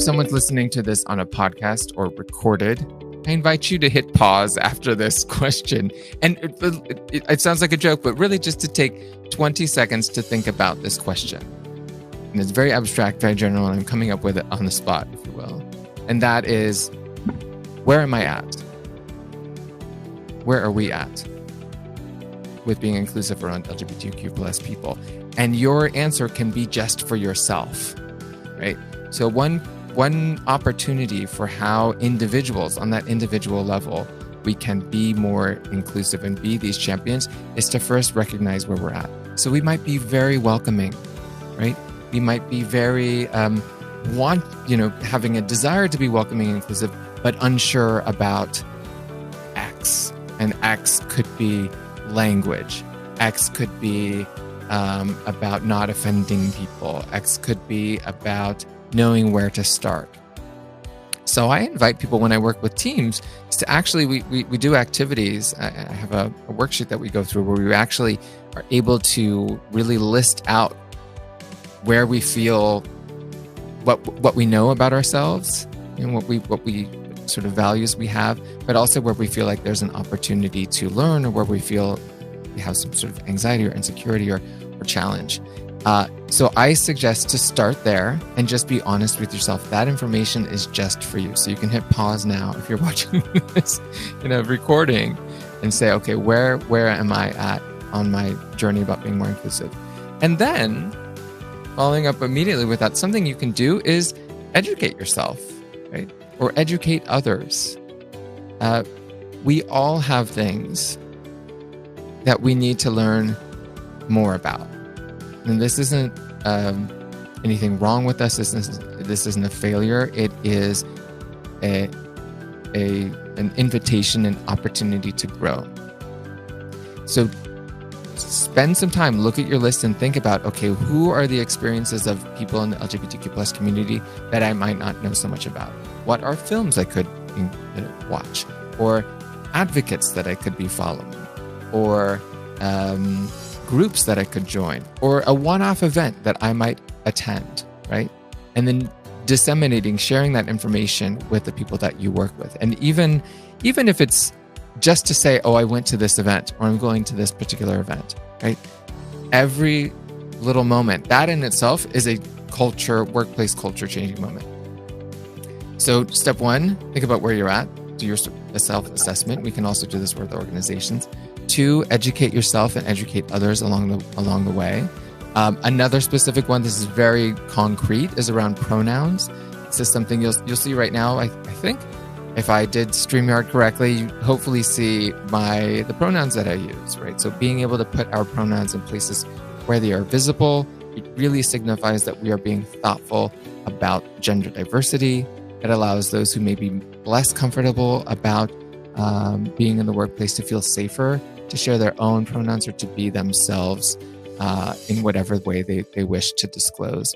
someone's listening to this on a podcast or recorded, I invite you to hit pause after this question. And it sounds like a joke, but really just to take 20 seconds to think about this question. And it's very abstract, very general, and I'm coming up with it on the spot, if you will. And that is, where am I at? Where are we at with being inclusive around LGBTQ plus people? And your answer can be just for yourself, right? So one opportunity for how individuals on that individual level, we can be more inclusive and be these champions is to first recognize where we're at. So we might be very welcoming, right? We might be very, having a desire to be welcoming and inclusive, but unsure about X. And X could be language. X could be about not offending people. X could be about knowing where to start. So I invite people when I work with teams to actually, we do activities. I have a worksheet that we go through where we actually are able to really list out where we feel, what we know about ourselves and what we sort of values we have, but also where we feel like there's an opportunity to learn, or where we feel we have some sort of anxiety or insecurity or challenge. So I suggest to start there and just be honest with yourself. That information is just for you. So you can hit pause now if you're watching this in a recording and say, okay, where am I at on my journey about being more inclusive? And then following up immediately with that, something you can do is educate yourself, right? Or educate others. We all have things that we need to learn more about. And this isn't anything wrong with us. This isn't a failure. It is an invitation, an opportunity to grow. So spend some time, look at your list and think about, okay, who are the experiences of people in the LGBTQ plus community that I might not know so much about? What are films I could watch? Or advocates that I could be following? Or groups that I could join? Or a one-off event that I might attend, right? And then disseminating, sharing that information with the people that you work with. And even if it's just to say, oh, I went to this event, or I'm going to this particular event, right? Every little moment, that in itself is a workplace culture changing moment. So step one, think about where you're at. Do your self-assessment. We can also do this with organizations. 2, educate yourself and educate others along the way. Another specific one, this is very concrete, is around pronouns. This is something you'll see right now, I think. If I did StreamYard correctly, you hopefully see the pronouns that I use, right? So being able to put our pronouns in places where they are visible, it really signifies that we are being thoughtful about gender diversity. It allows those who may be less comfortable about being in the workplace to feel safer to share their own pronouns or to be themselves in whatever way they wish to disclose.